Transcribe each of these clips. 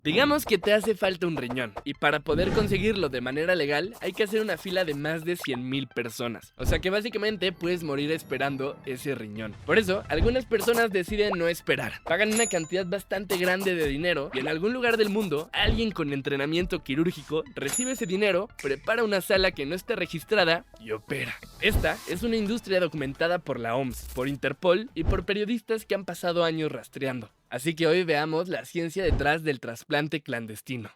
Digamos que te hace falta un riñón, y para poder conseguirlo de manera legal hay que hacer una fila de más de 100,000 personas. O sea que básicamente puedes morir esperando ese riñón. Por eso, algunas personas deciden no esperar. Pagan una cantidad bastante grande de dinero y en algún lugar del mundo, alguien con entrenamiento quirúrgico recibe ese dinero, prepara una sala que no está registrada y opera. Esta es una industria documentada por la OMS, por Interpol y por periodistas que han pasado años rastreando. Así que hoy veamos la ciencia detrás del trasplante clandestino.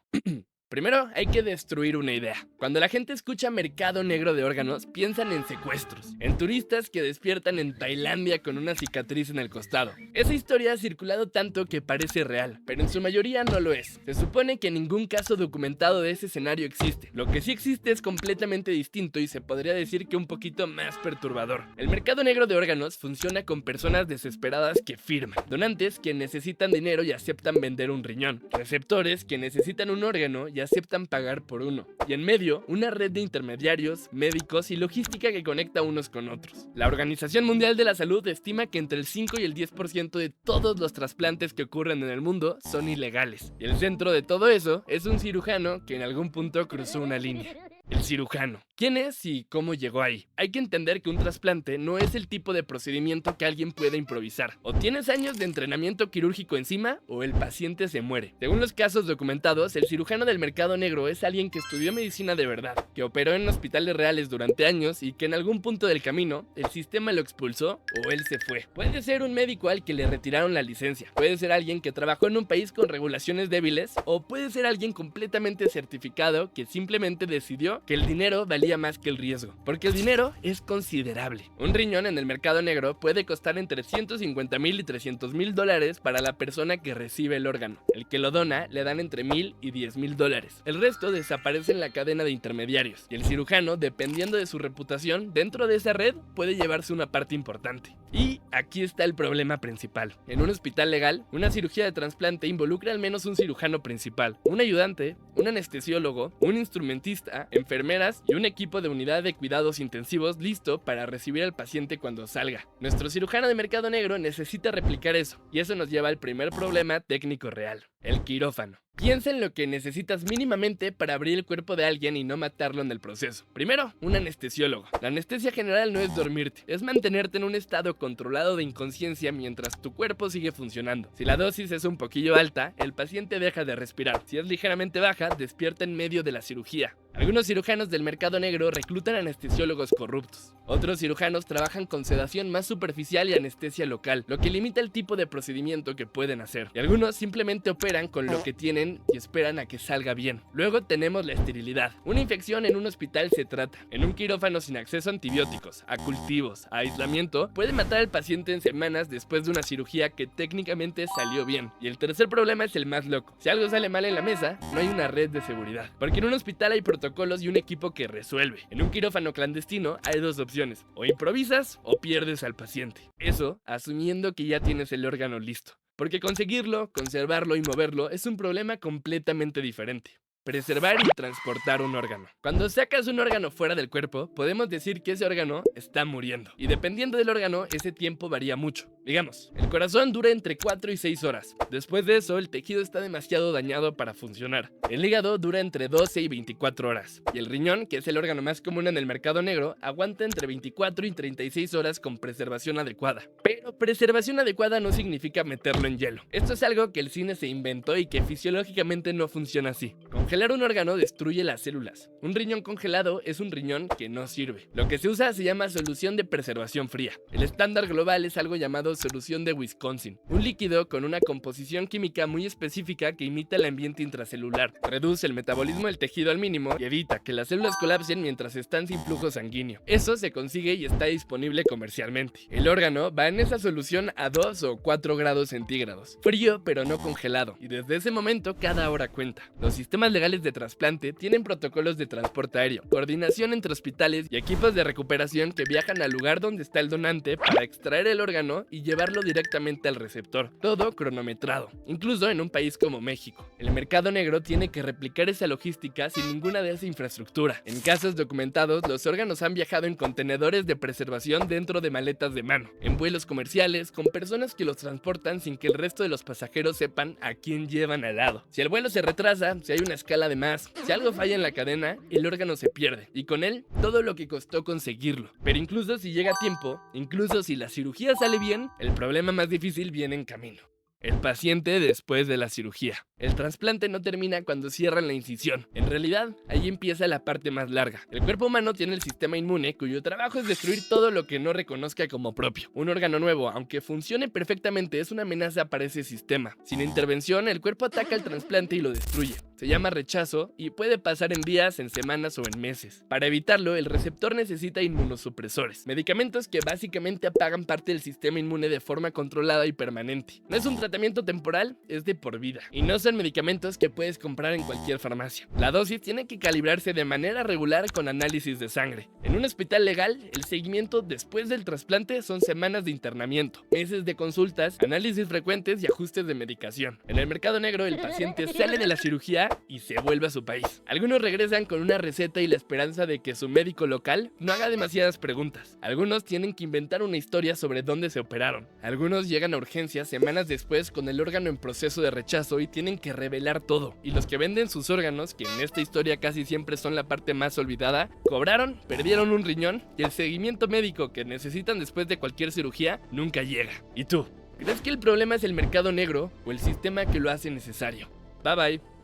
Primero, hay que destruir una idea. Cuando la gente escucha mercado negro de órganos, piensan en secuestros, en turistas que despiertan en Tailandia con una cicatriz en el costado. Esa historia ha circulado tanto que parece real, pero en su mayoría no lo es. Se supone que ningún caso documentado de ese escenario existe. Lo que sí existe es completamente distinto y se podría decir que un poquito más perturbador. El mercado negro de órganos funciona con personas desesperadas que firman, donantes que necesitan dinero y aceptan vender un riñón, receptores que necesitan un órgano y aceptan pagar por uno, y en medio, una red de intermediarios, médicos y logística que conecta unos con otros. La Organización Mundial de la Salud estima que entre el 5 y el 10% de todos los trasplantes que ocurren en el mundo son ilegales, y el centro de todo eso es un cirujano que en algún punto cruzó una línea. El cirujano. ¿Quién es y cómo llegó ahí? Hay que entender que un trasplante no es el tipo de procedimiento que alguien puede improvisar. O tienes años de entrenamiento quirúrgico encima, o el paciente se muere. Según los casos documentados, el cirujano del mercado negro es alguien que estudió medicina de verdad, que operó en hospitales reales durante años y que en algún punto del camino, el sistema lo expulsó o él se fue. Puede ser un médico al que le retiraron la licencia, puede ser alguien que trabajó en un país con regulaciones débiles, o puede ser alguien completamente certificado que simplemente decidió que el dinero valía más que el riesgo, porque el dinero es considerable. Un riñón en el mercado negro puede costar entre $150,000 y $300,000 para la persona que recibe el órgano. El que lo dona le dan entre $1,000 y $10,000. El resto desaparece en la cadena de intermediarios, y el cirujano, dependiendo de su reputación, dentro de esa red puede llevarse una parte importante. Y aquí está el problema principal. En un hospital legal, una cirugía de trasplante involucra al menos un cirujano principal, un ayudante, un anestesiólogo, un instrumentista, enfermeras y un equipo de unidad de cuidados intensivos listo para recibir al paciente cuando salga. Nuestro cirujano de mercado negro necesita replicar eso, y eso nos lleva al primer problema técnico real: el quirófano. Piensa en lo que necesitas mínimamente para abrir el cuerpo de alguien y no matarlo en el proceso. Primero, un anestesiólogo. La anestesia general no es dormirte, es mantenerte en un estado controlado de inconsciencia mientras tu cuerpo sigue funcionando. Si la dosis es un poquillo alta, el paciente deja de respirar. Si es ligeramente baja, despierta en medio de la cirugía. Algunos cirujanos del mercado negro reclutan anestesiólogos corruptos. Otros cirujanos trabajan con sedación más superficial y anestesia local, lo que limita el tipo de procedimiento que pueden hacer. Y algunos simplemente operan con lo que tienen y esperan a que salga bien. Luego tenemos la esterilidad. Una infección en un hospital se trata. En un quirófano sin acceso a antibióticos, a cultivos, a aislamiento, puede matar al paciente en semanas después de una cirugía que técnicamente salió bien. Y el tercer problema es el más loco. Si algo sale mal en la mesa, no hay una red de seguridad. Porque en un hospital hay protocolos y un equipo que resuelve. En un quirófano clandestino hay dos opciones: o improvisas o pierdes al paciente. Eso asumiendo que ya tienes el órgano listo. Porque conseguirlo, conservarlo y moverlo es un problema completamente diferente. Preservar y transportar un órgano. Cuando sacas un órgano fuera del cuerpo, podemos decir que ese órgano está muriendo. Y dependiendo del órgano, ese tiempo varía mucho. Digamos, el corazón dura entre 4 y 6 horas. Después de eso, el tejido está demasiado dañado para funcionar. El hígado dura entre 12 y 24 horas. Y el riñón, que es el órgano más común en el mercado negro, aguanta entre 24 y 36 horas con preservación adecuada. Pero preservación adecuada no significa meterlo en hielo. Esto es algo que el cine se inventó y que fisiológicamente no funciona así. Congelar un órgano destruye las células. Un riñón congelado es un riñón que no sirve. Lo que se usa se llama solución de preservación fría. El estándar global es algo llamado solución de Wisconsin, un líquido con una composición química muy específica que imita el ambiente intracelular, reduce el metabolismo del tejido al mínimo y evita que las células colapsen mientras están sin flujo sanguíneo. Eso se consigue y está disponible comercialmente. El órgano va en esa solución a 2 o 4 grados centígrados, frío pero no congelado, y desde ese momento cada hora cuenta. Los sistemas legales legales de trasplante tienen protocolos de transporte aéreo, coordinación entre hospitales y equipos de recuperación que viajan al lugar donde está el donante para extraer el órgano y llevarlo directamente al receptor, todo cronometrado, incluso en un país como México. El mercado negro tiene que replicar esa logística sin ninguna de esa infraestructura. En casos documentados, los órganos han viajado en contenedores de preservación dentro de maletas de mano, en vuelos comerciales, con personas que los transportan sin que el resto de los pasajeros sepan a quién llevan al lado. Si el vuelo se retrasa, si hay una escala de más, si algo falla en la cadena, el órgano se pierde, y con él, todo lo que costó conseguirlo. Pero incluso si llega a tiempo, incluso si la cirugía sale bien, el problema más difícil viene en camino: el paciente después de la cirugía. El trasplante no termina cuando cierran la incisión. En realidad, ahí empieza la parte más larga. El cuerpo humano tiene el sistema inmune, cuyo trabajo es destruir todo lo que no reconozca como propio. Un órgano nuevo, aunque funcione perfectamente, es una amenaza para ese sistema. Sin intervención, el cuerpo ataca al trasplante y lo destruye. Se llama rechazo y puede pasar en días, en semanas o en meses. Para evitarlo, el receptor necesita inmunosupresores, medicamentos que básicamente apagan parte del sistema inmune de forma controlada y permanente. No es un tratamiento temporal, es de por vida. Y no son medicamentos que puedes comprar en cualquier farmacia. La dosis tiene que calibrarse de manera regular con análisis de sangre. En un hospital legal, el seguimiento después del trasplante son semanas de internamiento, meses de consultas, análisis frecuentes y ajustes de medicación. En el mercado negro, el paciente sale de la cirugía y se vuelve a su país. Algunos regresan con una receta y la esperanza de que su médico local no haga demasiadas preguntas. Algunos tienen que inventar una historia sobre dónde se operaron. Algunos llegan a urgencias semanas después con el órgano en proceso de rechazo y tienen que revelar todo. Y los que venden sus órganos, que en esta historia casi siempre son la parte más olvidada, cobraron, perdieron un riñón y el seguimiento médico que necesitan después de cualquier cirugía nunca llega. ¿Y tú? ¿Crees que el problema es el mercado negro o el sistema que lo hace necesario? Bye bye.